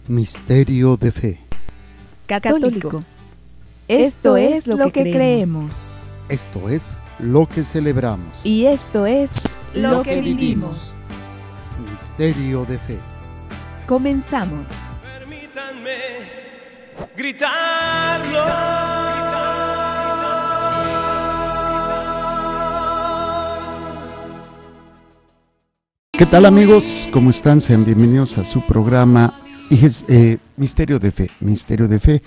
Misterio de fe. Católico. Esto es lo que creemos. Esto es lo que celebramos. Y esto es lo que vivimos. Misterio de fe. Comenzamos. Permítanme gritarlo. ¿Qué tal, amigos? ¿Cómo están? Sean bienvenidos a su programa Misterio de Fe. Misterio de Fe.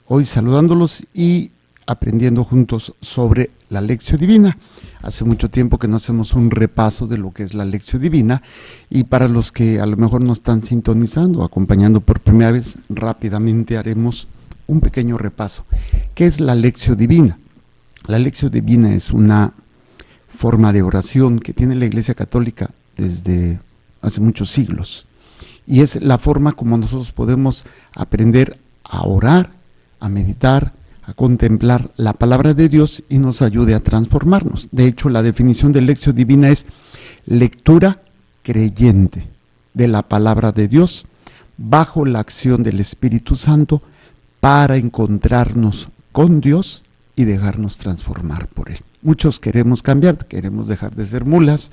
Hoy saludándolos y aprendiendo juntos sobre la Lección Divina. Hace mucho tiempo que no hacemos un repaso de lo que es la Lección Divina, y para los que a lo mejor no están sintonizando o acompañando por primera vez, rápidamente haremos un pequeño repaso. ¿Qué es la Lección Divina? La Lección Divina es una forma de oración que tiene la Iglesia Católica desde hace muchos siglos, y es la forma como nosotros podemos aprender a orar, a meditar, a contemplar la palabra de Dios y nos ayude a transformarnos. De hecho, la definición de Lección Divina es lectura creyente de la palabra de Dios bajo la acción del Espíritu Santo para encontrarnos con Dios y dejarnos transformar por Él. Muchos queremos cambiar, queremos dejar de ser mulas,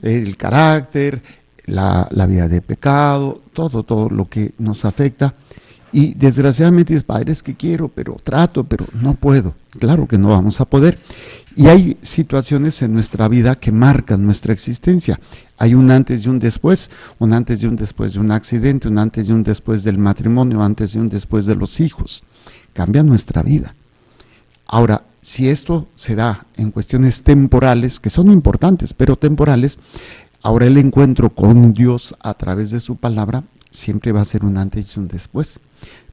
el carácter, la vida de pecado, todo lo que nos afecta. Y desgraciadamente dices, padre, es que quiero, pero trato, pero no puedo. Claro que no vamos a poder. Y hay situaciones en nuestra vida que marcan nuestra existencia. Hay un antes y un después de un accidente, un antes y un después del matrimonio, antes y un después de los hijos. Cambia nuestra vida. Ahora, si esto se da en cuestiones temporales, que son importantes, pero temporales, ahora el encuentro con Dios a través de su palabra siempre va a ser un antes y un después.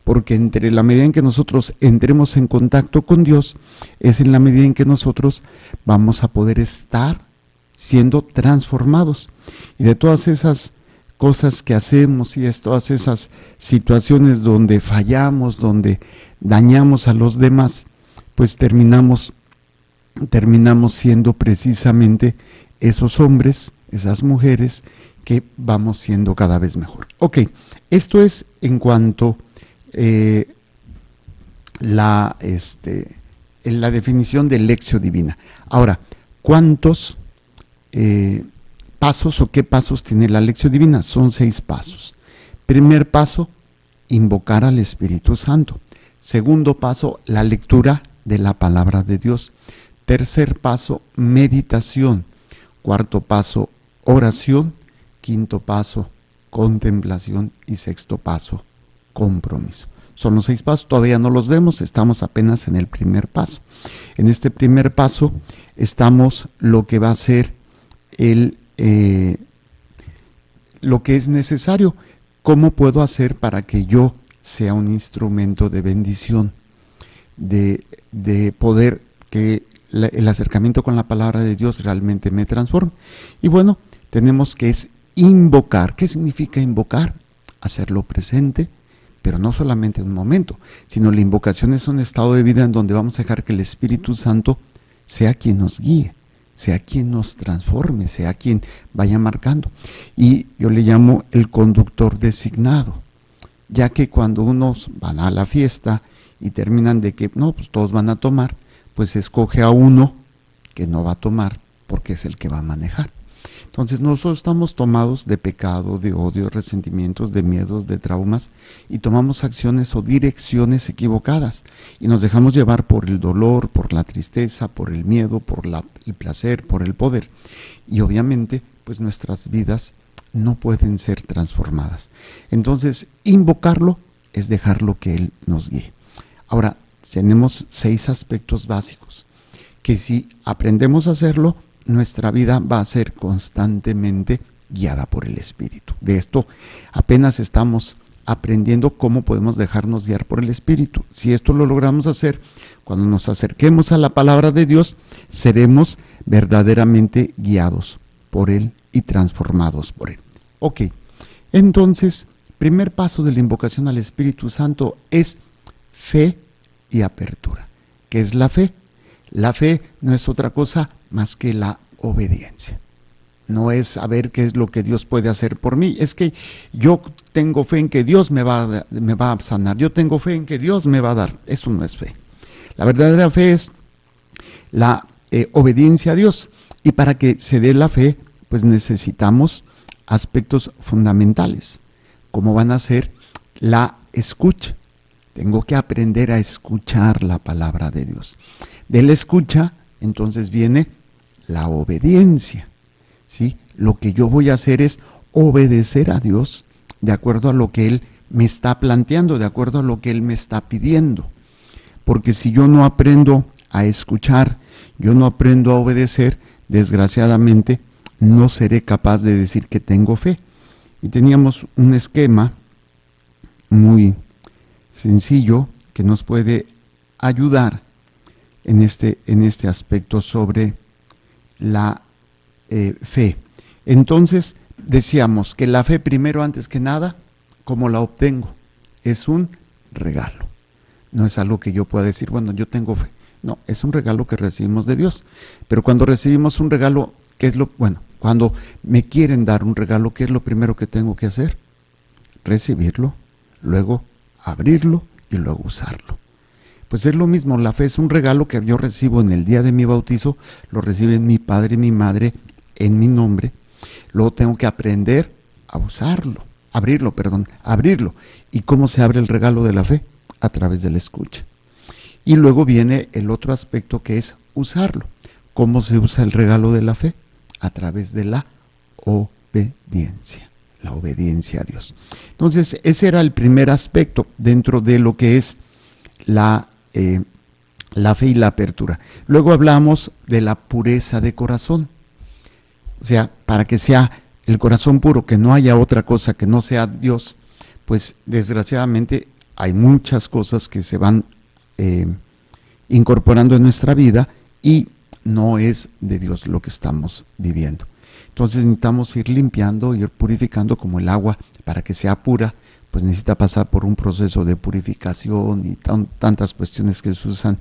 Porque entre la medida en que nosotros entremos en contacto con Dios, es en la medida en que nosotros vamos a poder estar siendo transformados. Y de todas esas cosas que hacemos y de todas esas situaciones donde fallamos, donde dañamos a los demás, pues terminamos siendo precisamente esos hombres, esas mujeres que vamos siendo cada vez mejor. Ok, esto es en cuanto la definición de Lección Divina. Ahora, ¿cuántos pasos o qué pasos tiene la Lección Divina? Son 6 pasos. Primer paso, invocar al Espíritu Santo. Segundo paso, la lectura de la palabra de Dios. Tercer paso, meditación. Cuarto paso, oración. Quinto paso, contemplación. Y sexto paso, compromiso. Son los 6 pasos, todavía no los vemos, estamos apenas en el primer paso. En este primer paso estamos lo que va a ser lo que es necesario. ¿Cómo puedo hacer para que yo sea un instrumento de bendición? De poder que el acercamiento con la palabra de Dios realmente me transforme. Y bueno, tenemos que invocar. ¿Qué significa invocar? Hacerlo presente, pero no solamente en un momento, sino la invocación es un estado de vida en donde vamos a dejar que el Espíritu Santo sea quien nos guíe, sea quien nos transforme, sea quien vaya marcando. Y yo le llamo el conductor designado, ya que cuando unos van a la fiesta y terminan de que no, pues todos van a tomar, pues escoge a uno que no va a tomar porque es el que va a manejar. Entonces nosotros estamos tomados de pecado, de odio, resentimientos, de miedos, de traumas, y tomamos acciones o direcciones equivocadas y nos dejamos llevar por el dolor, por la tristeza, por el miedo, por el placer, por el poder, y obviamente pues nuestras vidas no pueden ser transformadas. Entonces invocarlo es dejarlo que Él nos guíe. Ahora, tenemos 6 aspectos básicos que si aprendemos a hacerlo, nuestra vida va a ser constantemente guiada por el Espíritu. De esto apenas estamos aprendiendo cómo podemos dejarnos guiar por el Espíritu. Si esto lo logramos hacer, cuando nos acerquemos a la palabra de Dios, seremos verdaderamente guiados por Él y transformados por Él. Ok, entonces, primer paso de la invocación al Espíritu Santo es fe y apertura. ¿Qué es la fe? La fe no es otra cosa más que la obediencia. No es saber qué es lo que Dios puede hacer por mí. Es que yo tengo fe en que Dios me va a sanar. Yo tengo fe en que Dios me va a dar. Eso no es fe. La verdadera fe es la obediencia a Dios. Y para que se dé la fe, pues necesitamos aspectos fundamentales, como van a ser la escucha. Tengo que aprender a escuchar la palabra de Dios. De la escucha, entonces viene la obediencia. ¿Sí? Lo que yo voy a hacer es obedecer a Dios de acuerdo a lo que Él me está planteando, de acuerdo a lo que Él me está pidiendo. Porque si yo no aprendo a escuchar, yo no aprendo a obedecer, desgraciadamente no seré capaz de decir que tengo fe. Y teníamos un esquema muy sencillo que nos puede ayudar en este aspecto sobre la fe. Entonces decíamos que la fe, primero, antes que nada, ¿cómo la obtengo? Es un regalo. No es algo que yo pueda decir, bueno, yo tengo fe. No, es un regalo que recibimos de Dios. Pero cuando recibimos un regalo, cuando me quieren dar un regalo, ¿qué es lo primero que tengo que hacer? Recibirlo, luego abrirlo y luego usarlo. Pues es lo mismo, la fe es un regalo que yo recibo en el día de mi bautizo, lo reciben mi padre y mi madre en mi nombre. Luego tengo que aprender a usarlo, abrirlo. ¿Y cómo se abre el regalo de la fe? A través de la escucha. Y luego viene el otro aspecto, que es usarlo. ¿Cómo se usa el regalo de la fe? A través de la obediencia. La obediencia a Dios. Entonces, ese era el primer aspecto dentro de lo que es la fe y la apertura. Luego hablamos de la pureza de corazón. O sea, para que sea el corazón puro, que no haya otra cosa que no sea Dios, pues desgraciadamente hay muchas cosas que se van incorporando en nuestra vida y no es de Dios lo que estamos viviendo. Entonces necesitamos ir limpiando, ir purificando, como el agua, para que sea pura, pues necesita pasar por un proceso de purificación y tantas cuestiones que se usan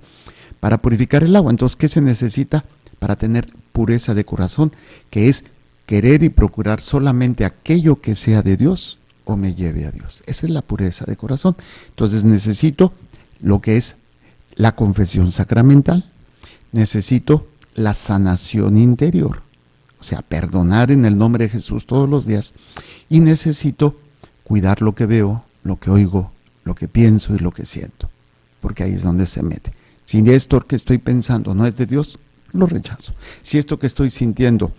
para purificar el agua. Entonces, ¿qué se necesita para tener pureza de corazón? Que es querer y procurar solamente aquello que sea de Dios o me lleve a Dios. Esa es la pureza de corazón. Entonces necesito lo que es la confesión sacramental, necesito la sanación interior, o sea, perdonar en el nombre de Jesús todos los días, y necesito cuidar lo que veo, lo que oigo, lo que pienso y lo que siento, porque ahí es donde se mete. Si esto que estoy pensando no es de Dios, lo rechazo. Si esto que estoy sintiendo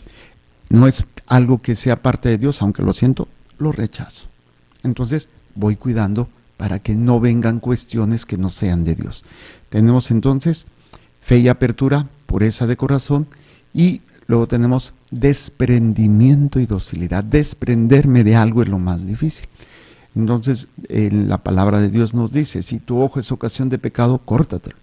no es algo que sea parte de Dios, aunque lo siento, lo rechazo. Entonces voy cuidando para que no vengan cuestiones que no sean de Dios. Tenemos entonces fe y apertura, pureza de corazón, y luego tenemos desprendimiento y docilidad. Desprenderme de algo es lo más difícil. Entonces, la palabra de Dios nos dice, si tu ojo es ocasión de pecado, córtatelo.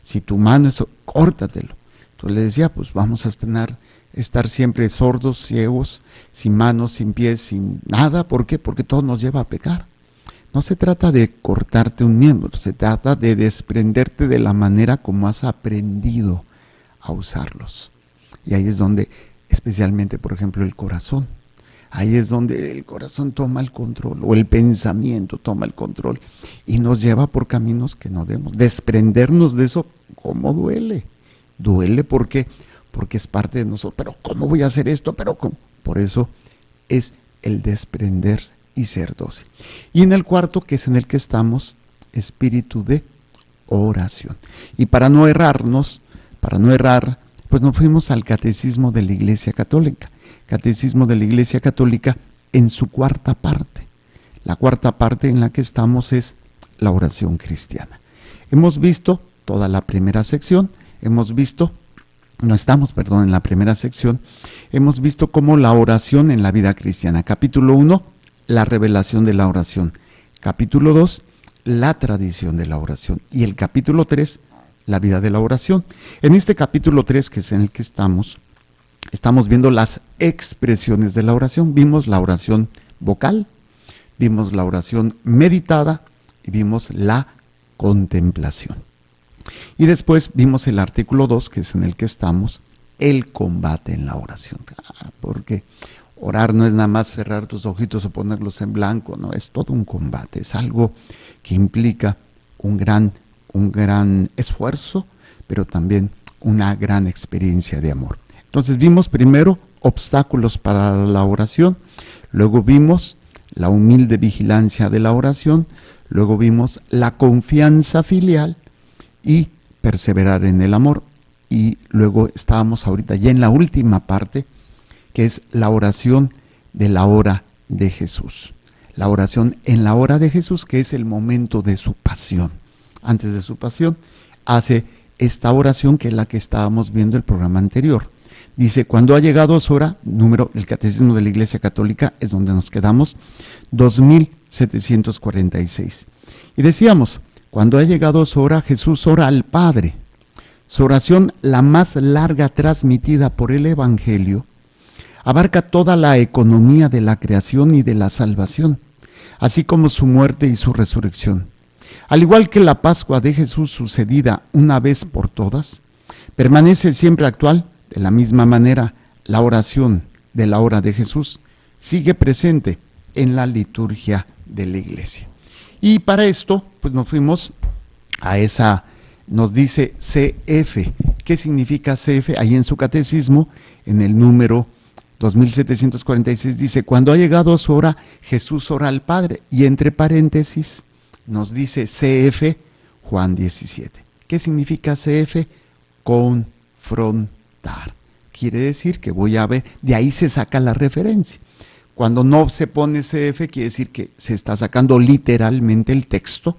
Si tu mano es, córtatelo. Entonces le decía, pues vamos a estar siempre sordos, ciegos, sin manos, sin pies, sin nada. ¿Por qué? Porque todo nos lleva a pecar. No se trata de cortarte un miembro, se trata de desprenderte de la manera como has aprendido a usarlos. Y ahí es donde, especialmente, por ejemplo, el corazón. Ahí es donde el corazón toma el control, o el pensamiento toma el control, y nos lleva por caminos que no debemos. Desprendernos de eso, ¿cómo duele? Duele porque es parte de nosotros. Pero ¿cómo voy a hacer esto? Pero ¿cómo? Por eso es el desprenderse y ser dócil. Y en el cuarto, que es en el que estamos, espíritu de oración. Y para no errar, pues nos fuimos al Catecismo de la Iglesia Católica. Catecismo de la Iglesia Católica en su cuarta parte. La cuarta parte en la que estamos es la oración cristiana. Hemos visto toda la primera sección, en la primera sección, hemos visto cómo la oración en la vida cristiana. Capítulo 1, la revelación de la oración. Capítulo 2, la tradición de la oración. Y el capítulo 3, la vida de la oración. En este capítulo 3, que es en el que estamos viendo las expresiones de la oración. Vimos la oración vocal, vimos la oración meditada y vimos la contemplación. Y después vimos el artículo 2, que es en el que estamos, el combate en la oración. Porque orar no es nada más cerrar tus ojitos o ponerlos en blanco, no, es todo un combate, es algo que implica un gran esfuerzo, pero también una gran experiencia de amor. Entonces vimos primero obstáculos para la oración, luego vimos la humilde vigilancia de la oración, luego vimos la confianza filial y perseverar en el amor. Y luego estábamos ahorita ya en la última parte, que es la oración de la hora de Jesús. La oración en la hora de Jesús, que es el momento de su pasión. Antes de su pasión, hace esta oración que es la que estábamos viendo el programa anterior. Dice, cuando ha llegado su hora, número, el Catecismo de la Iglesia Católica, es donde nos quedamos, 2746. Y decíamos, cuando ha llegado su hora, Jesús ora al Padre. Su oración, la más larga transmitida por el Evangelio, abarca toda la economía de la creación y de la salvación, así como su muerte y su resurrección. Al igual que la Pascua de Jesús sucedida una vez por todas, permanece siempre actual. De la misma manera, la oración de la hora de Jesús sigue presente en la liturgia de la Iglesia. Y para esto, pues nos fuimos a esa, nos dice CF. ¿Qué significa CF? Ahí en su catecismo, en el número 2746, dice, cuando ha llegado su hora, Jesús ora al Padre. Y entre paréntesis, nos dice CF, Juan 17. ¿Qué significa CF? Confrontar. Quiere decir que voy a ver, de ahí se saca la referencia. Cuando no se pone CF, quiere decir que se está sacando literalmente el texto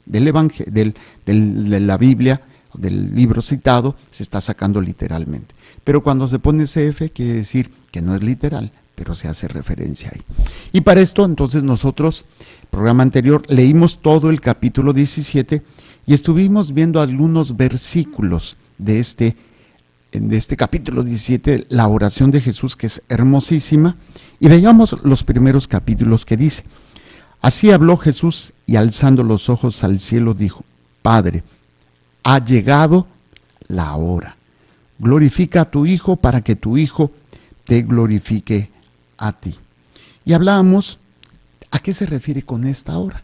del Evangelio, de la Biblia, del libro citado, se está sacando literalmente. Pero cuando se pone CF, quiere decir que no es literal, pero se hace referencia ahí. Y para esto, entonces nosotros, programa anterior, leímos todo el capítulo 17 y estuvimos viendo algunos versículos de este capítulo 17, la oración de Jesús, que es hermosísima, y veíamos los primeros capítulos que dice, así habló Jesús y alzando los ojos al cielo dijo, Padre, ha llegado la hora, glorifica a tu Hijo para que tu Hijo te glorifique a ti. Y hablábamos, ¿a qué se refiere con esta hora?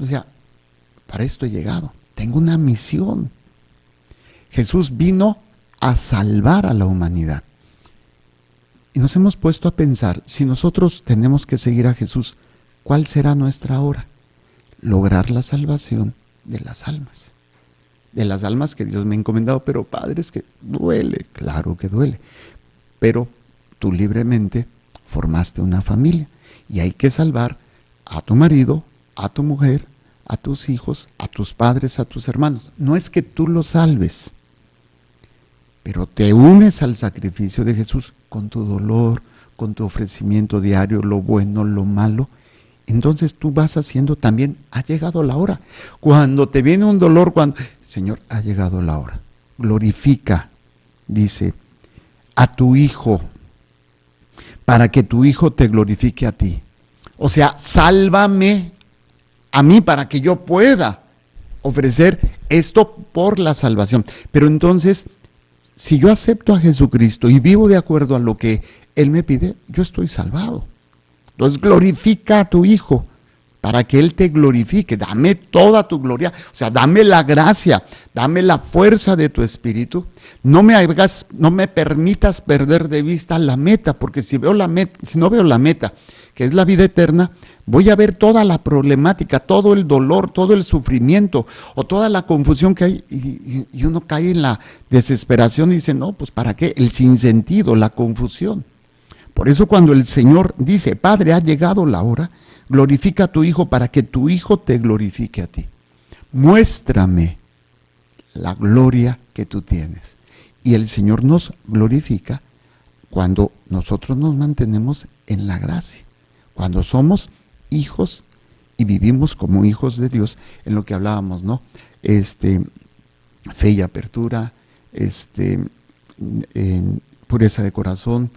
O sea, para esto he llegado, tengo una misión. Jesús vino a salvar a la humanidad. Y nos hemos puesto a pensar, si nosotros tenemos que seguir a Jesús, ¿cuál será nuestra hora? Lograr la salvación de las almas. De las almas que Dios me ha encomendado, pero Padre, es que duele, claro que duele. Pero tú libremente formaste una familia y hay que salvar a tu marido, a tu mujer, a tus hijos, a tus padres, a tus hermanos. No es que tú los salves, pero te unes al sacrificio de Jesús con tu dolor, con tu ofrecimiento diario, lo bueno, lo malo. Entonces tú vas haciendo también, ha llegado la hora. Cuando te viene un dolor, Señor, ha llegado la hora. Glorifica, dice, a tu Hijo, para que tu Hijo te glorifique a ti. O sea, sálvame a mí para que yo pueda ofrecer esto por la salvación. Pero entonces, si yo acepto a Jesucristo y vivo de acuerdo a lo que Él me pide, yo estoy salvado. Entonces glorifica a tu Hijo para que Él te glorifique. Dame toda tu gloria, o sea, dame la gracia, dame la fuerza de tu Espíritu. No me permitas perder de vista la meta, porque si no veo la meta, que es la vida eterna, voy a ver toda la problemática, todo el dolor, todo el sufrimiento o toda la confusión que hay y uno cae en la desesperación y dice, no, pues ¿para qué? El sinsentido, la confusión. Por eso cuando el Señor dice, Padre, ha llegado la hora, glorifica a tu Hijo para que tu Hijo te glorifique a ti. Muéstrame la gloria que tú tienes. Y el Señor nos glorifica cuando nosotros nos mantenemos en la gracia, cuando somos hijos y vivimos como hijos de Dios, en lo que hablábamos, ¿no? Fe y apertura, pureza de corazón,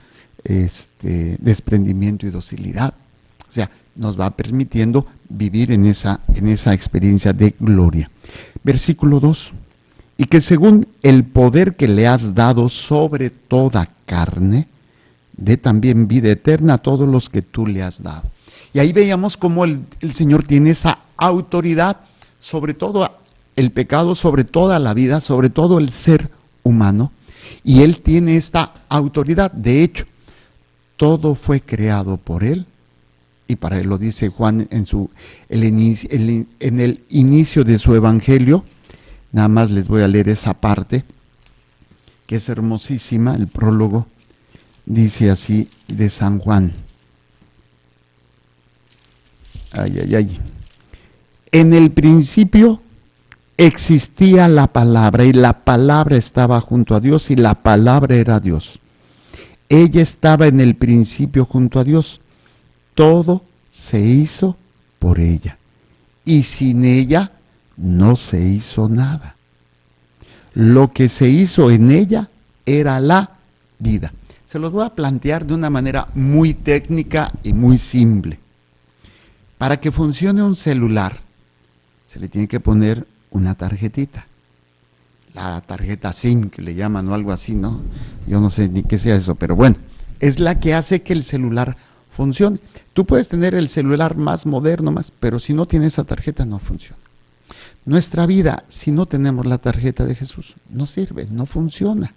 desprendimiento y docilidad. O sea, nos va permitiendo vivir en esa experiencia de gloria. Versículo 2. y que según el poder que le has dado sobre toda carne, dé también vida eterna a todos los que tú le has dado. Y ahí veíamos cómo el Señor tiene esa autoridad sobre todo el pecado, sobre toda la vida, sobre todo el ser humano, y Él tiene esta autoridad. De hecho, todo fue creado por Él, y para Él lo dice Juan en el inicio de su evangelio. Nada más les voy a leer esa parte, que es hermosísima, el prólogo, dice así de San Juan. En el principio existía la palabra, y la palabra estaba junto a Dios, y la palabra era Dios. Ella estaba en el principio junto a Dios. Todo se hizo por ella, y sin ella no se hizo nada. Lo que se hizo en ella era la vida. Se los voy a plantear de una manera muy técnica y muy simple. Para que funcione un celular, se le tiene que poner una tarjetita. La tarjeta SIM, que le llaman, o algo así, ¿no? Yo no sé ni qué sea eso, pero bueno, es la que hace que el celular funcione. Tú puedes tener el celular más moderno, pero si no tienes esa tarjeta, no funciona. Nuestra vida, si no tenemos la tarjeta de Jesús, no sirve, no funciona.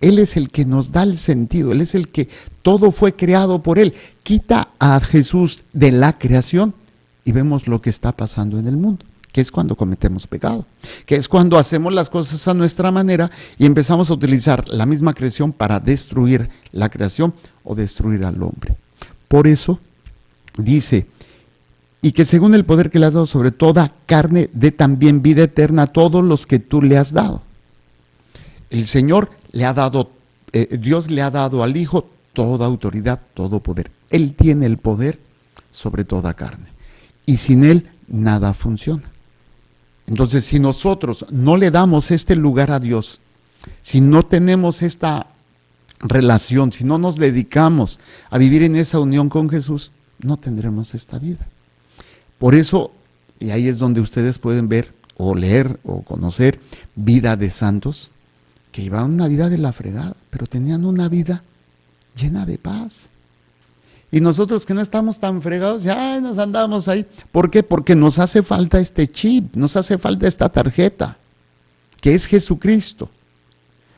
Él es el que nos da el sentido, Él es el que todo fue creado por Él. Quita a Jesús de la creación y vemos lo que está pasando en el mundo, que es cuando cometemos pecado, que es cuando hacemos las cosas a nuestra manera y empezamos a utilizar la misma creación para destruir la creación o destruir al hombre. Por eso dice, y que según el poder que le has dado sobre toda carne, dé también vida eterna a todos los que tú le has dado. El Señor le ha dado, Dios le ha dado al Hijo toda autoridad, todo poder. Él tiene el poder sobre toda carne. Y sin Él nada funciona. Entonces, si nosotros no le damos este lugar a Dios, si no tenemos esta relación, si no nos dedicamos a vivir en esa unión con Jesús, no tendremos esta vida. Por eso, y ahí es donde ustedes pueden ver o leer o conocer vida de santos que llevaban una vida de la fregada, pero tenían una vida llena de paz. Y nosotros que no estamos tan fregados, ya nos andamos ahí. ¿Por qué? Porque nos hace falta este chip, nos hace falta esta tarjeta, que es Jesucristo.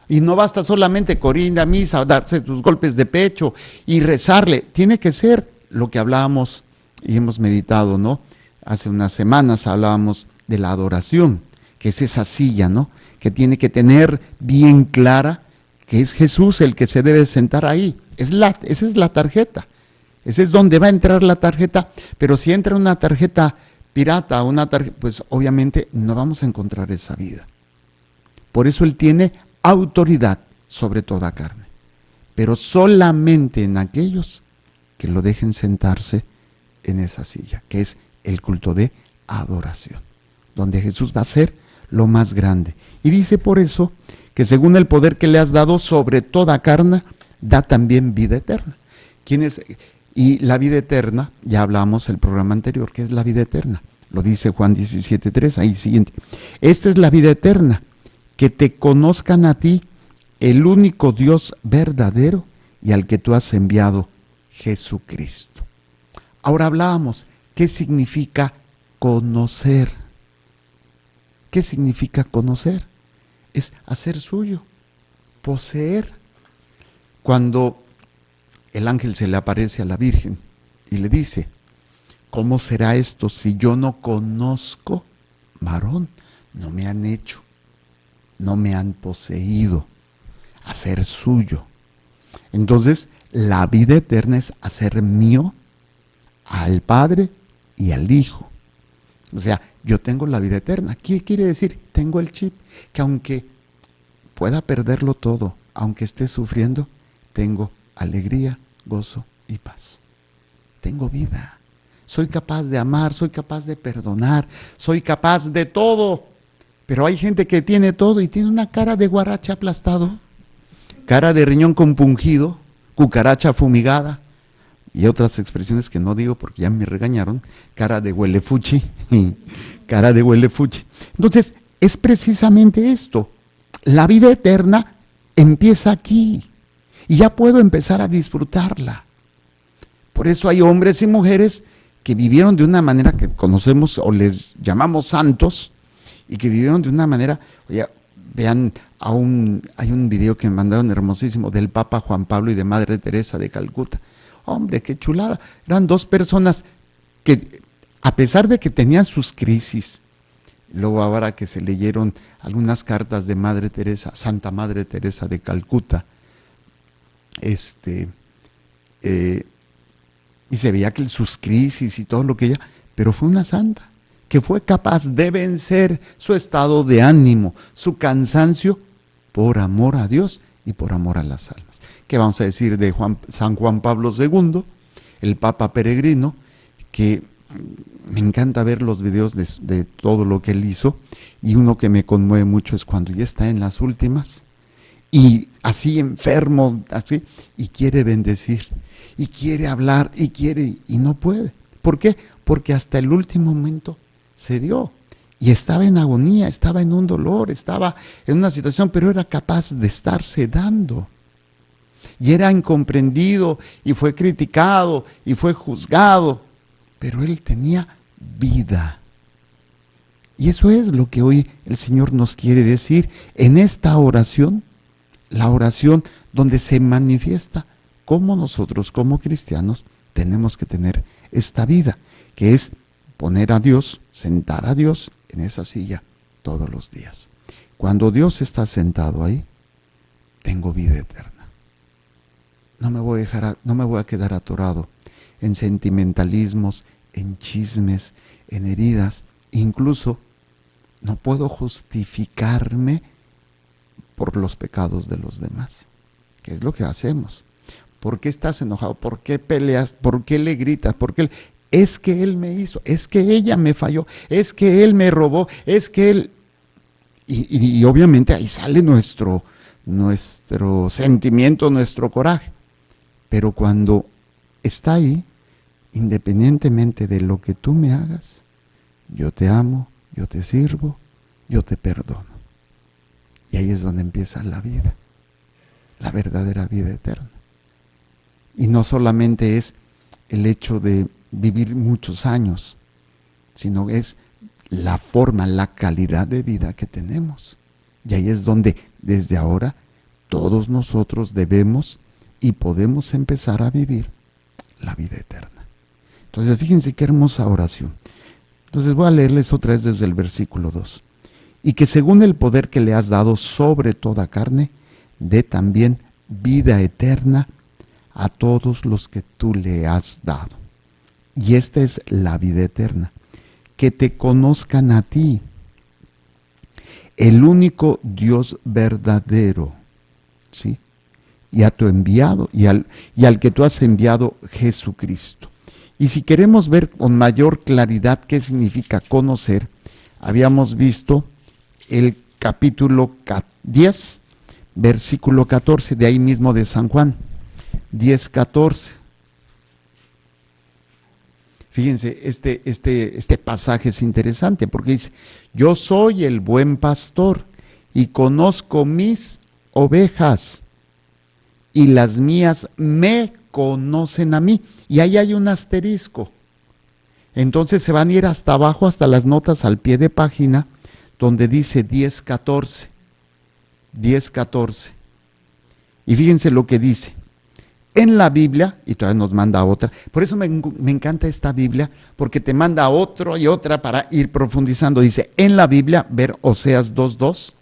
Y no basta solamente ir a misa, darse tus golpes de pecho y rezarle. Tiene que ser lo que hablábamos y hemos meditado, ¿no? Hace unas semanas hablábamos de la adoración, que es esa silla, ¿no? Que tiene que tener bien clara que es Jesús el que se debe sentar ahí. Esa es la tarjeta. Ese es donde va a entrar la tarjeta. Pero si entra una tarjeta pirata, pues obviamente no vamos a encontrar esa vida. Por eso Él tiene autoridad sobre toda carne. Pero solamente en aquellos que lo dejen sentarse en esa silla, que es el culto de adoración, donde Jesús va a ser lo más grande. Y dice por eso que según el poder que le has dado sobre toda carne, da también vida eterna. Y la vida eterna, ya hablamos el programa anterior, que es la vida eterna. Lo dice Juan 17:3, ahí siguiente. Esta es la vida eterna, que te conozcan a ti, el único Dios verdadero y al que tú has enviado, Jesucristo. Ahora hablábamos, ¿qué significa conocer? ¿Qué significa conocer? Es hacer suyo, poseer. Cuando el ángel se le aparece a la Virgen y le dice, ¿cómo será esto si yo no conozco varón? No me han hecho, no me han poseído, hacer suyo. Entonces, la vida eterna es hacer mío al Padre y al Hijo. O sea, yo tengo la vida eterna. ¿Qué quiere decir? Tengo el chip, que aunque pueda perderlo todo, aunque esté sufriendo, tengo alegría, gozo y paz. Tengo vida. Soy capaz de amar, soy capaz de perdonar, soy capaz de todo. Pero hay gente que tiene todo y tiene una cara de guaracha aplastado, cara de riñón compungido, cucaracha fumigada y otras expresiones que no digo porque ya me regañaron, cara de huelefuchi, cara de huelefuchi. Entonces, es precisamente esto. La vida eterna empieza aquí y ya puedo empezar a disfrutarla. Por eso hay hombres y mujeres que vivieron de una manera que conocemos o les llamamos santos y que vivieron de una manera, oye, vean, hay un video que me mandaron hermosísimo del Papa Juan Pablo y de Madre Teresa de Calcuta. Hombre, qué chulada. Eran dos personas que, a pesar de que tenían sus crisis, luego ahora que se leyeron algunas cartas de Madre Teresa, Santa Madre Teresa de Calcuta, y se veía que sus crisis y todo lo que ella, pero fue una santa, que fue capaz de vencer su estado de ánimo, su cansancio, por amor a Dios y por amor a las almas. ¿Qué vamos a decir de San Juan Pablo II, el Papa peregrino, que me encanta ver los videos de todo lo que él hizo, y uno que me conmueve mucho es cuando ya está en las últimas, y así enfermo, así, y quiere bendecir, y quiere hablar, y no puede. ¿Por qué? Porque hasta el último momento se dio, y estaba en agonía, estaba en un dolor, estaba en una situación, pero era capaz de estarse dando. Y era incomprendido, y fue criticado, y fue juzgado, pero él tenía vida. Y eso es lo que hoy el Señor nos quiere decir en esta oración, la oración donde se manifiesta cómo nosotros como cristianos tenemos que tener esta vida, que es poner a Dios, sentar a Dios en esa silla todos los días. Cuando Dios está sentado ahí, tengo vida eterna. No me voy a quedar atorado en sentimentalismos, en chismes, en heridas. Incluso no puedo justificarme por los pecados de los demás, que es lo que hacemos. ¿Por qué estás enojado? ¿Por qué peleas? ¿Por qué le gritas? ¿Por qué? Es que él me hizo, es que ella me falló, es que él me robó, es que él... Y obviamente ahí sale nuestro sentimiento, nuestro coraje. Pero cuando está ahí, independientemente de lo que tú me hagas, yo te amo, yo te sirvo, yo te perdono. Y ahí es donde empieza la vida, la verdadera vida eterna. Y no solamente es el hecho de vivir muchos años, sino es la forma, la calidad de vida que tenemos. Y ahí es donde desde ahora todos nosotros debemos y podemos empezar a vivir la vida eterna. Entonces fíjense qué hermosa oración. Entonces voy a leerles otra vez desde el versículo 2. Y que según el poder que le has dado sobre toda carne, dé también vida eterna a todos los que tú le has dado. Y esta es la vida eterna, que te conozcan a ti, el único Dios verdadero, ¿sí? Y a tu enviado, y al que tú has enviado, Jesucristo. Y si queremos ver con mayor claridad qué significa conocer, habíamos visto el capítulo 10, versículo 14, de ahí mismo de San Juan, 10:14. Fíjense, este pasaje es interesante porque dice, yo soy el buen pastor y conozco mis ovejas y las mías me conocen a mí. Y ahí hay un asterisco. Entonces se van a ir hasta abajo, hasta las notas al pie de página, donde dice 10:14. 10:14. Y fíjense lo que dice. En la Biblia, y todavía nos manda otra, por eso me encanta esta Biblia, porque te manda otro y otra para ir profundizando. Dice, en la Biblia, ver Oseas 2:2.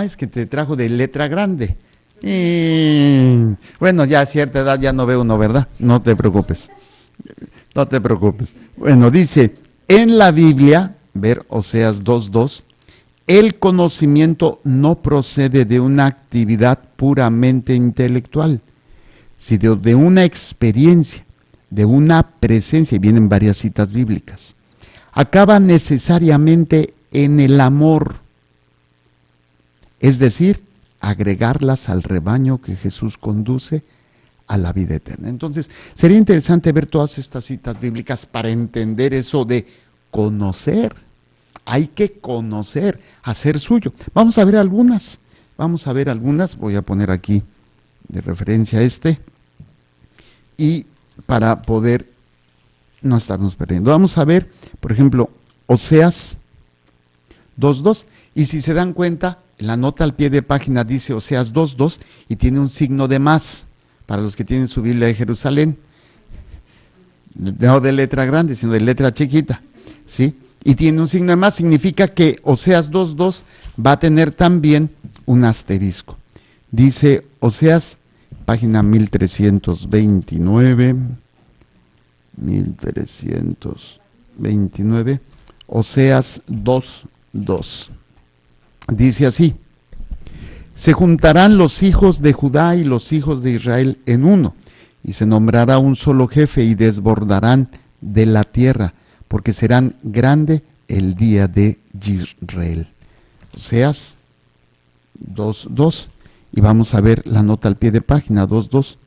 Es que te trajo de letra grande. Y bueno, ya a cierta edad ya no ve uno, ¿verdad? No te preocupes. No te preocupes. Bueno, dice, en la Biblia, ver Oseas 2:2, el conocimiento no procede de una actividad puramente intelectual, sino de una experiencia, de una presencia, y vienen varias citas bíblicas. Acaba necesariamente en el amor, es decir, agregarlas al rebaño que Jesús conduce a la vida eterna. Entonces, sería interesante ver todas estas citas bíblicas para entender eso de conocer. hay que conocer, hacer suyo. Vamos a ver algunas, voy a poner aquí de referencia y para poder no estarnos perdiendo. Vamos a ver, por ejemplo, Oseas 2:2, y si se dan cuenta, la nota al pie de página dice Oseas 2:2 y tiene un signo de más, para los que tienen su Biblia de Jerusalén, no de letra grande, sino de letra chiquita, ¿sí? Y tiene un signo de más, significa que Oseas 2:2 va a tener también un asterisco. Dice Oseas, página 1329, Oseas 2:2. Dice así: se juntarán los hijos de Judá y los hijos de Israel en uno, y se nombrará un solo jefe, y desbordarán de la tierra, porque serán grande el día de Israel. Oseas 2:2, y vamos a ver la nota al pie de página 2:2.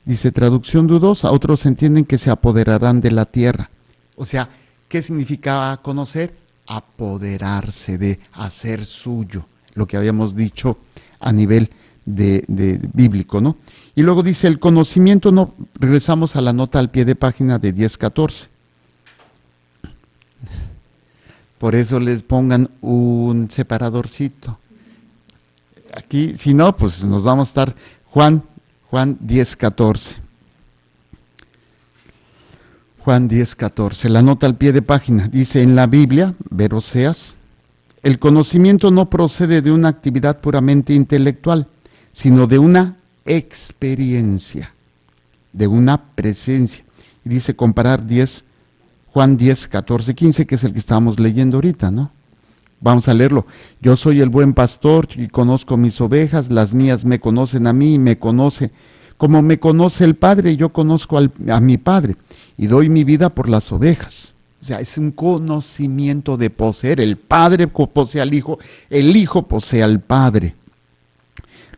Dice, traducción dudosa, otros entienden que se apoderarán de la tierra. O sea, ¿qué significaba conocer? Apoderarse de, hacer suyo, lo que habíamos dicho a nivel de bíblico, ¿no? Y luego dice, el conocimiento no, regresamos a la nota al pie de página de 10:14. Por eso les pongan un separadorcito. Aquí, si no, pues nos vamos a estar Juan 10:14. Juan 10:14, la nota al pie de página. Dice en la Biblia, ver Oseas, el conocimiento no procede de una actividad puramente intelectual, sino de una experiencia, de una presencia. Y dice comparar Juan 10:14-15, que es el que estábamos leyendo ahorita, ¿no? Vamos a leerlo. Yo soy el buen pastor y conozco mis ovejas, las mías me conocen a mí y me conoce. Como me conoce el Padre, yo conozco a mi Padre y doy mi vida por las ovejas. O sea, es un conocimiento de poseer. El Padre posee al Hijo, el Hijo posee al Padre.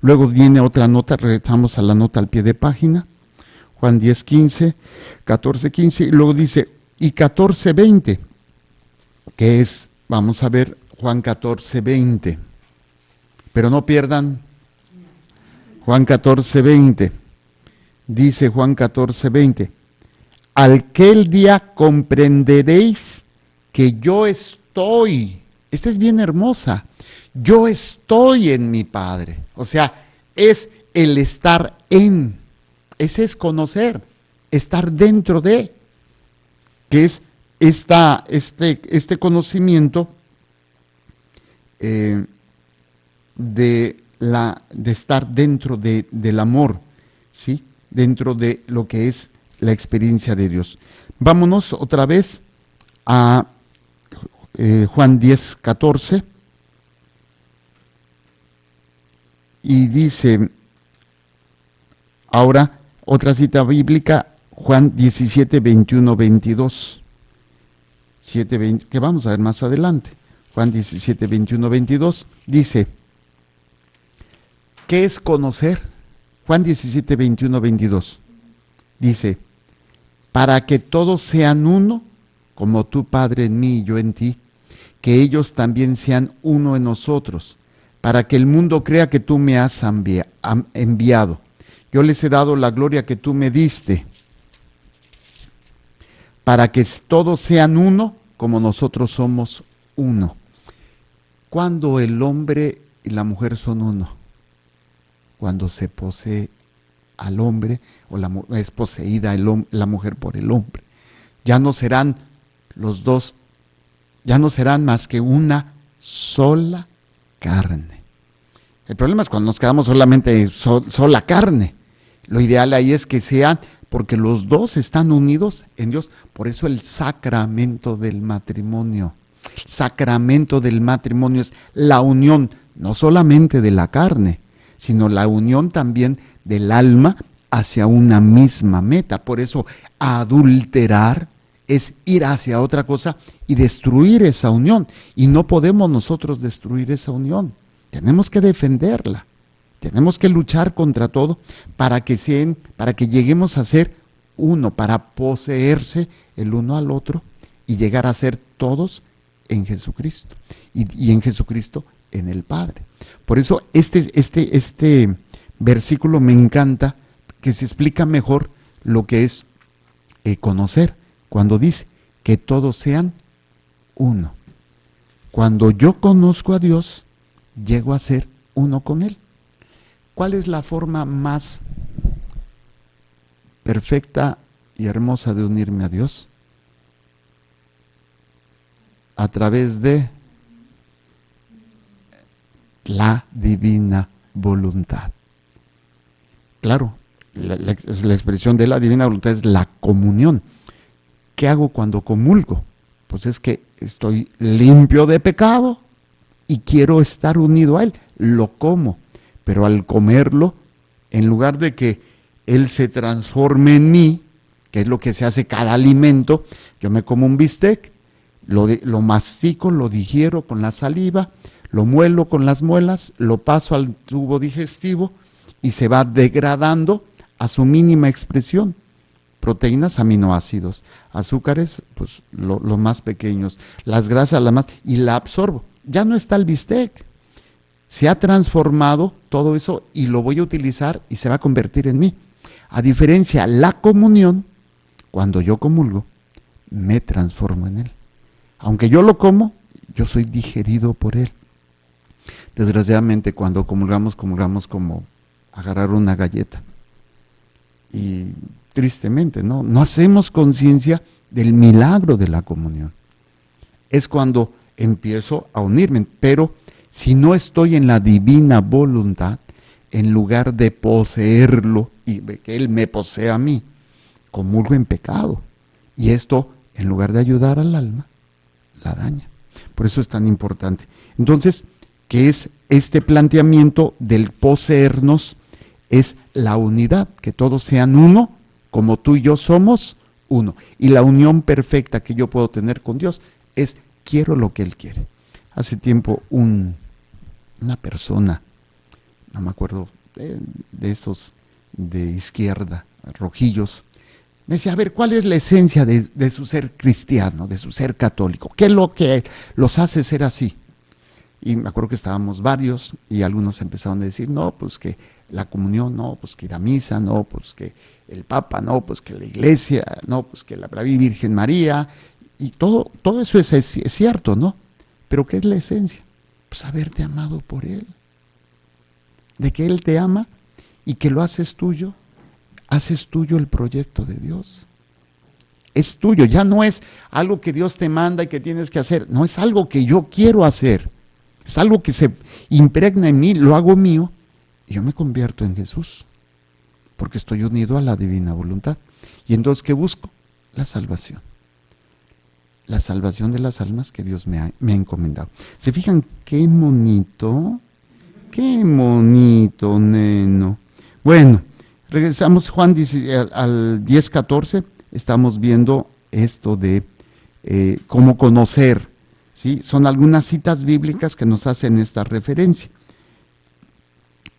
Luego viene otra nota, regresamos a la nota al pie de página, Juan 10:15, 14:15, y luego dice, y 14:20, que es, vamos a ver, Juan 14:20, pero no pierdan Juan 14:20, dice Juan 14:20, aquel día comprenderéis que yo estoy, esta es bien hermosa, yo estoy en mi Padre. O sea, es el estar en, ese es conocer, estar dentro de, que es este conocimiento de estar dentro del amor, ¿sí? Dentro de lo que es la experiencia de Dios. Vámonos otra vez a Juan 10:14. Y dice, ahora otra cita bíblica, Juan 17:21-22, que vamos a ver más adelante. Juan 17:21-22 dice, ¿qué es conocer? Juan 17:21-22 dice, para que todos sean uno, como tú, Padre, en mí y yo en ti, que ellos también sean uno en nosotros, para que el mundo crea que tú me has enviado. Yo les he dado la gloria que tú me diste, para que todos sean uno, como nosotros somos uno. ¿Cuándo el hombre y la mujer son uno? Cuando se posee al hombre, o es poseída la mujer por el hombre. Ya no serán los dos, ya no serán más que una sola carne. El problema es cuando nos quedamos solamente sola carne. Lo ideal ahí es que sean, porque los dos están unidos en Dios. Por eso el sacramento del matrimonio. El sacramento del matrimonio es la unión, no solamente de la carne, sino la unión también del alma hacia una misma meta. Por eso adulterar es ir hacia otra cosa y destruir esa unión. Y no podemos nosotros destruir esa unión. Tenemos que defenderla. Tenemos que luchar contra todo para que lleguemos a ser uno, para poseerse el uno al otro y llegar a ser todos en Jesucristo y en Jesucristo en el Padre. Por eso este versículo me encanta, que se explica mejor lo que es conocer, cuando dice que todos sean uno. Cuando yo conozco a Dios, llego a ser uno con Él. ¿Cuál es la forma más perfecta y hermosa de unirme a Dios? A través de la divina voluntad. Claro, la expresión de la divina voluntad es la comunión. ¿Qué hago cuando comulgo? Pues es que estoy limpio de pecado y quiero estar unido a Él. Lo como, pero al comerlo, en lugar de que Él se transforme en mí, que es lo que se hace cada alimento, yo me como un bistec, lo mastico, lo digiero con la saliva, lo muelo con las muelas, lo paso al tubo digestivo y se va degradando a su mínima expresión. Proteínas, aminoácidos, azúcares, pues los más pequeños, las grasas, las más, y la absorbo. Ya no está el bistec. Se ha transformado todo eso y lo voy a utilizar y se va a convertir en mí. A diferencia, la comunión, cuando yo comulgo, me transformo en Él. Aunque yo lo como, yo soy digerido por Él. Desgraciadamente, cuando comulgamos como agarrar una galleta. Y tristemente, no hacemos conciencia del milagro de la comunión. Es cuando empiezo a unirme, pero si no estoy en la divina voluntad, en lugar de poseerlo y de que Él me posea a mí, comulgo en pecado. Y esto, en lugar de ayudar al alma, la daña. Por eso es tan importante. Entonces, ¿qué es este planteamiento del poseernos? Es la unidad, que todos sean uno, como tú y yo somos uno. Y la unión perfecta que yo puedo tener con Dios es quiero lo que Él quiere. Hace tiempo una persona, no me acuerdo, de esos de izquierda, rojillos, me decía, a ver, ¿cuál es la esencia de su ser cristiano, de su ser católico? ¿Qué es lo que los hace ser así? Y me acuerdo que estábamos varios y algunos empezaron a decir, no, pues que la comunión, no, pues que ir a misa, no, pues que el Papa, no, pues que la iglesia, no, pues que la Virgen María, y todo eso es cierto, ¿no? Pero ¿qué es la esencia? Pues haberte amado por Él, de que Él te ama y que lo haces tuyo el proyecto de Dios. Es tuyo, ya no es algo que Dios te manda y que tienes que hacer, no es algo que yo quiero hacer. Es algo que se impregna en mí, lo hago mío y yo me convierto en Jesús, porque estoy unido a la divina voluntad. Y entonces, ¿qué busco? La salvación. La salvación de las almas que Dios me ha encomendado. ¿Se fijan qué bonito? Qué bonito, neno. Bueno, regresamos Juan al 10:14. Estamos viendo esto de cómo conocer. ¿Sí? Son algunas citas bíblicas que nos hacen esta referencia.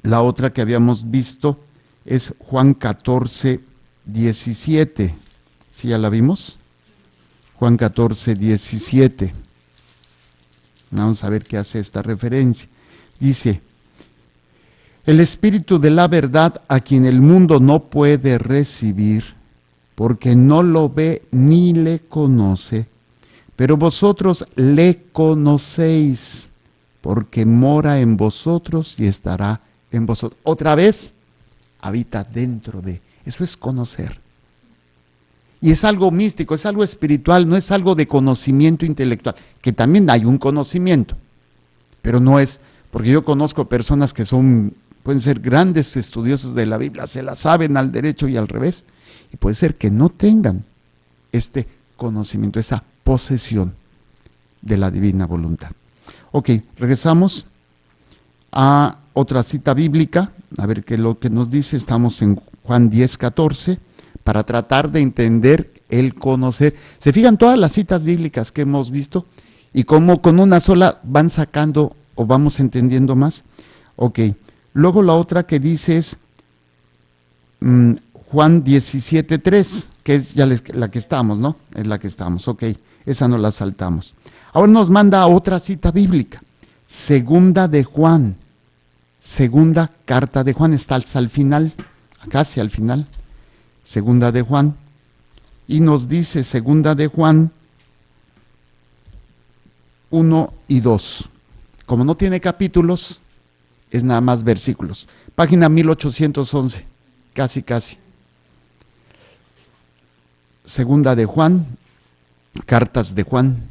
La otra que habíamos visto es Juan 14:17. ¿Sí ya la vimos? Juan 14:17. Vamos a ver qué hace esta referencia. Dice, el Espíritu de la verdad, a quien el mundo no puede recibir, porque no lo ve ni le conoce, pero vosotros le conocéis, porque mora en vosotros y estará en vosotros. Otra vez, habita dentro de. Eso es conocer. Y es algo místico, es algo espiritual, no es algo de conocimiento intelectual, que también hay un conocimiento, pero no es, porque yo conozco personas que pueden ser grandes estudiosos de la Biblia, se la saben al derecho y al revés, y puede ser que no tengan este conocimiento, esa posesión de la divina voluntad. Ok, regresamos a otra cita bíblica, a ver qué es lo que nos dice. Estamos en Juan 10:14, para tratar de entender el conocer. ¿Se fijan todas las citas bíblicas que hemos visto? Y cómo con una sola van sacando o vamos entendiendo más. Ok, luego la otra que dice es Juan 17:3, que es ya la que estamos, ¿no? Es la que estamos, ok. esa no la saltamos. Ahora nos manda otra cita bíblica, segunda de Juan, segunda carta de Juan, está hasta el final, casi al final, segunda de Juan, y nos dice segunda de Juan 1 y 2. Como no tiene capítulos, es nada más versículos. Página 1811, casi. Segunda de Juan, cartas de Juan,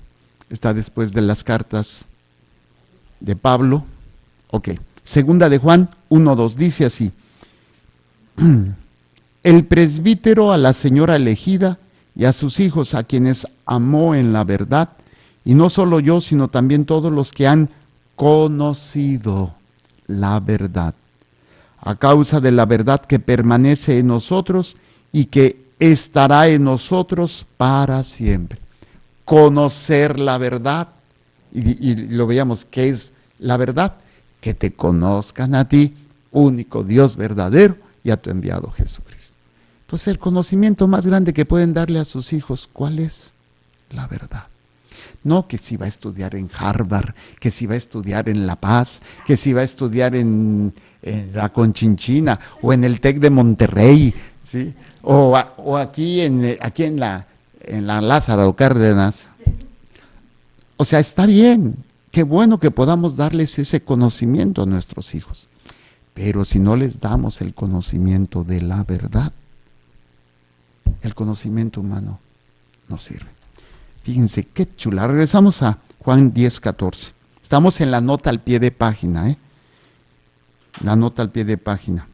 está después de las cartas de Pablo. Ok, segunda de Juan 1:2 dice así: el presbítero a la señora elegida y a sus hijos, a quienes amó en la verdad, y no solo yo, sino también todos los que han conocido la verdad, a causa de la verdad que permanece en nosotros y que estará en nosotros para siempre. Conocer la verdad, y lo veíamos, ¿qué es la verdad? Que te conozcan a ti, único Dios verdadero, y a tu enviado Jesucristo. Entonces el conocimiento más grande que pueden darle a sus hijos, ¿cuál es? La verdad. No que si va a estudiar en Harvard, que si va a estudiar en La Paz, que si va a estudiar en la Conchinchina o en el TEC de Monterrey, ¿sí? O aquí en la Lázaro Cárdenas. O sea, está bien, qué bueno que podamos darles ese conocimiento a nuestros hijos, pero si no les damos el conocimiento de la verdad, el conocimiento humano no sirve. Fíjense qué chula. Regresamos a Juan 10:14. Estamos en la nota al pie de página, la nota al pie de página.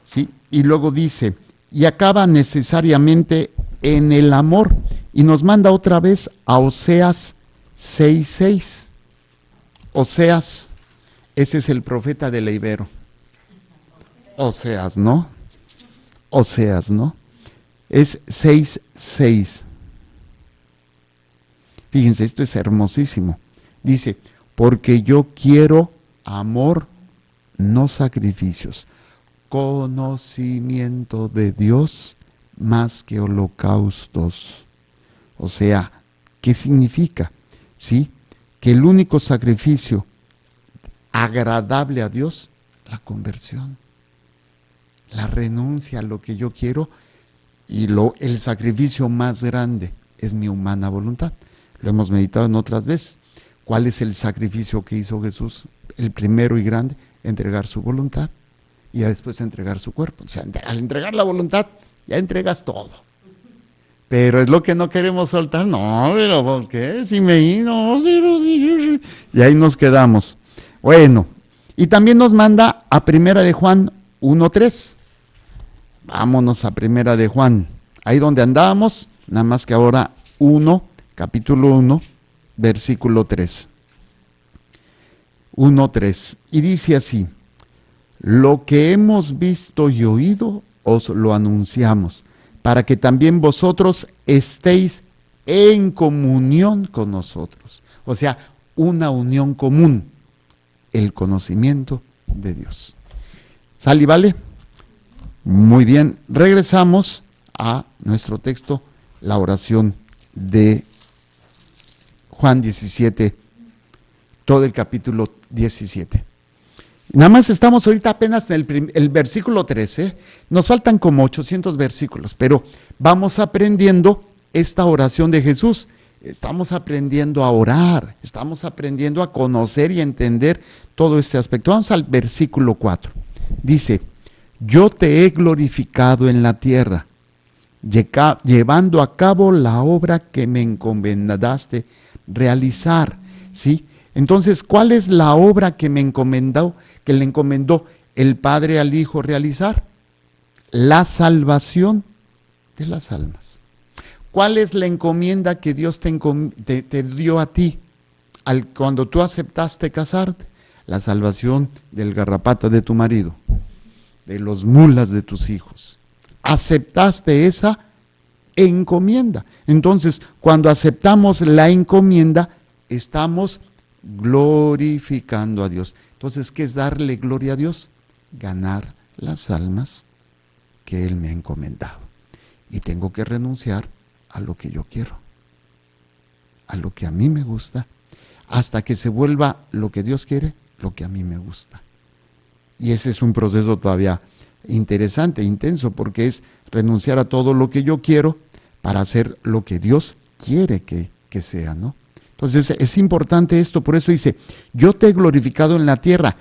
¿Sí? Y luego dice, y acaba necesariamente en el amor, y nos manda otra vez a Oseas 6:6. Oseas, ese es el profeta del Ibero. Oseas, ¿no? Es 6:6. Fíjense, esto es hermosísimo. Dice, porque yo quiero amor, no sacrificios, conocimiento de Dios más que holocaustos. O sea, ¿qué significa? ¿Sí? Que el único sacrificio agradable a Dios, la conversión, la renuncia a lo que yo quiero, y el sacrificio más grande es mi humana voluntad. Lo hemos meditado en otras veces. ¿Cuál es el sacrificio que hizo Jesús? El primero y grande, entregar su voluntad y después entregar su cuerpo. O sea, al entregar la voluntad, ya entregas todo. Pero es lo que no queremos soltar. No, pero ¿por qué? Si me... No, sí. Y ahí nos quedamos. Bueno, y también nos manda a Primera de Juan 1:3. Vámonos a Primera de Juan. Ahí donde andábamos, nada más que ahora capítulo 1, versículo 3. 1:3. Y dice así: lo que hemos visto y oído os lo anunciamos, para que también vosotros estéis en comunión con nosotros. O sea, una unión común, el conocimiento de Dios. ¿Sale y vale? Muy bien, regresamos a nuestro texto, la oración de Juan 17, todo el capítulo 17. Nada más estamos ahorita apenas en el versículo 13, nos faltan como 800 versículos, pero vamos aprendiendo esta oración de Jesús, estamos aprendiendo a orar, estamos aprendiendo a conocer y entender todo este aspecto. Vamos al versículo 4, dice, yo te he glorificado en la tierra, llevando a cabo la obra que me encomendaste realizar, ¿sí? Entonces, ¿cuál es la obra que le encomendó el Padre al Hijo realizar? La salvación de las almas. ¿Cuál es la encomienda que Dios te dio a ti cuando tú aceptaste casarte? La salvación del garrapata de tu marido, de los mulas de tus hijos. Aceptaste esa encomienda. Entonces, cuando aceptamos la encomienda, estamos glorificando a Dios. Entonces, ¿qué es darle gloria a Dios? Ganar las almas que Él me ha encomendado. Y tengo que renunciar a lo que yo quiero, a lo que a mí me gusta, hasta que se vuelva lo que Dios quiere, lo que a mí me gusta. Y ese es un proceso todavía interesante, intenso, porque es renunciar a todo lo que yo quiero para hacer lo que Dios quiere que sea, ¿no? Entonces es importante esto, por eso dice, yo te he glorificado en la tierra,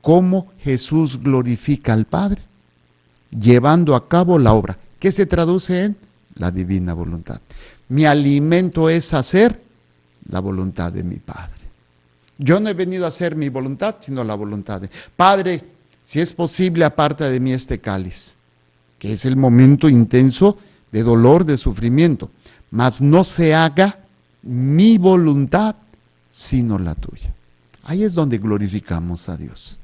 como Jesús glorifica al Padre, llevando a cabo la obra, que se traduce en la divina voluntad. Mi alimento es hacer la voluntad de mi Padre. Yo no he venido a hacer mi voluntad, sino la voluntad de Padre. Si es posible, aparta de mí este cáliz, que es el momento intenso de dolor, de sufrimiento, mas no se haga mi voluntad, sino la tuya. Ahí es donde glorificamos a Dios.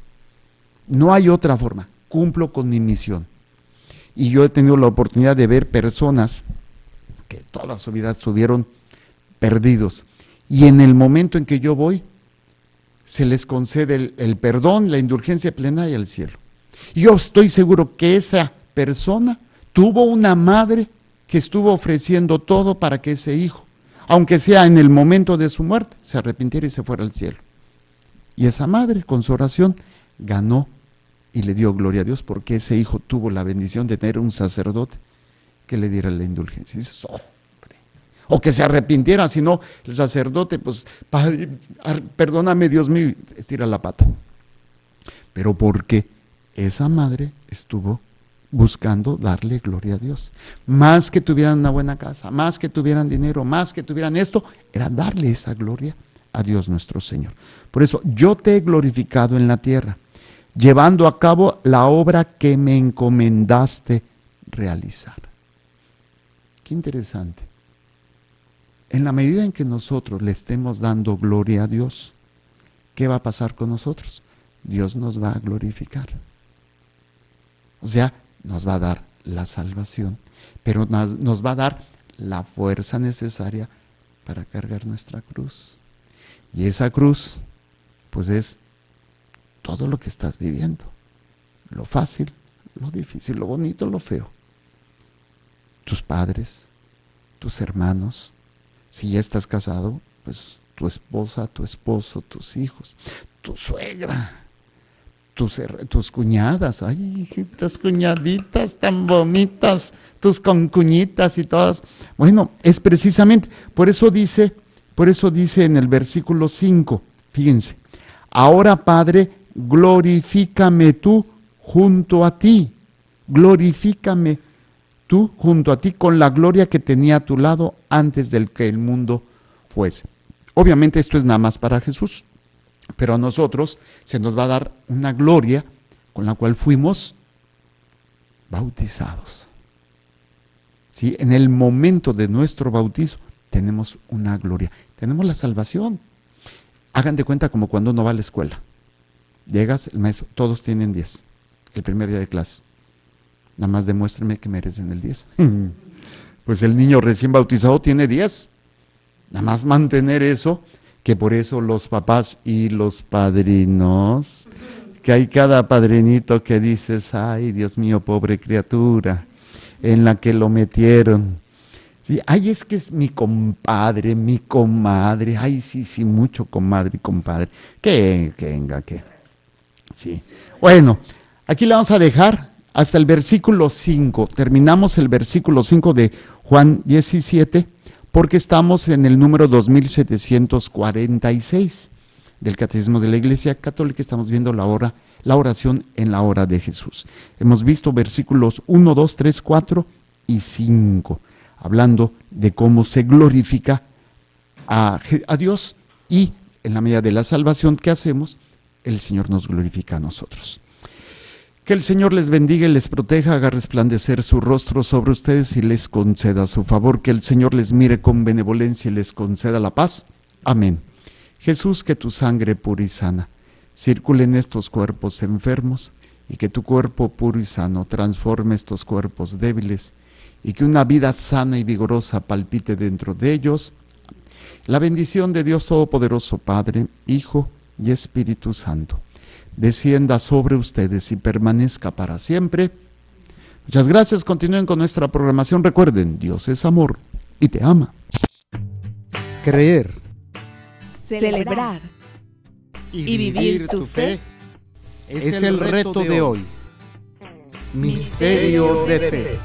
No hay otra forma, cumplo con mi misión. Y yo he tenido la oportunidad de ver personas que toda su vida estuvieron perdidos. Y en el momento en que yo voy, se les concede el perdón, la indulgencia plena y el cielo. Y yo estoy seguro que esa persona tuvo una madre que estuvo ofreciendo todo para que ese hijo, aunque sea en el momento de su muerte, se arrepintiera y se fuera al cielo. Y esa madre, con su oración, ganó y le dio gloria a Dios porque ese hijo tuvo la bendición de tener un sacerdote que le diera la indulgencia. Y dices, hombre, o que se arrepintiera, si no, el sacerdote, pues, Padre, perdóname Dios mío, estira la pata. Pero porque esa madre estuvo buscando darle gloria a Dios. Más que tuvieran una buena casa, más que tuvieran dinero, más que tuvieran esto, era darle esa gloria a Dios nuestro Señor. Por eso, yo te he glorificado en la tierra, llevando a cabo la obra que me encomendaste realizar. Qué interesante. En la medida en que nosotros le estemos dando gloria a Dios, ¿qué va a pasar con nosotros? Dios nos va a glorificar. O sea, nos va a dar la salvación, pero nos va a dar la fuerza necesaria para cargar nuestra cruz. Y esa cruz, pues es todo lo que estás viviendo. Lo fácil, lo difícil, lo bonito, lo feo. Tus padres, tus hermanos. Si ya estás casado, pues tu esposa, tu esposo, tus hijos, tu suegra, tus cuñadas, ay, hijitas, cuñaditas tan bonitas, tus concuñitas y todas. Bueno, es precisamente, por eso dice en el versículo 5, fíjense, ahora Padre, glorifícame tú junto a ti, glorifícame tú junto a ti con la gloria que tenía a tu lado antes del que el mundo fuese. Obviamente esto es nada más para Jesús, pero a nosotros se nos va a dar una gloria con la cual fuimos bautizados. ¿Sí? En el momento de nuestro bautizo tenemos una gloria, tenemos la salvación. Hagan de cuenta como cuando uno va a la escuela. Llegas, el maestro, todos tienen 10, el primer día de clase. Nada más demuéstrenme que merecen el 10. Pues el niño recién bautizado tiene 10. Nada más mantener eso, que por eso los papás y los padrinos, que hay cada padrinito que dices, ay, Dios mío, pobre criatura, en la que lo metieron. Sí, ay, es que es mi compadre, mi comadre, ay, sí, mucho comadre y compadre. Que venga, que. Sí. Bueno, aquí le vamos a dejar hasta el versículo 5, terminamos el versículo 5 de Juan 17, porque estamos en el número 2746 del Catecismo de la Iglesia Católica. Estamos viendo la oración en la hora de Jesús. Hemos visto versículos 1, 2, 3, 4 y 5, hablando de cómo se glorifica a Dios y en la medida de la salvación que hacemos, el Señor nos glorifica a nosotros. Que el Señor les bendiga y les proteja, haga resplandecer su rostro sobre ustedes y les conceda su favor. Que el Señor les mire con benevolencia y les conceda la paz. Amén. Jesús, que tu sangre pura y sana circule en estos cuerpos enfermos y que tu cuerpo puro y sano transforme estos cuerpos débiles y que una vida sana y vigorosa palpite dentro de ellos. La bendición de Dios Todopoderoso, Padre, Hijo y Espíritu Santo, descienda sobre ustedes y permanezca para siempre. Muchas gracias, continúen con nuestra programación. Recuerden, Dios es amor y te ama. Creer celebrar y vivir tu fe es el reto de hoy. Misterio de fe.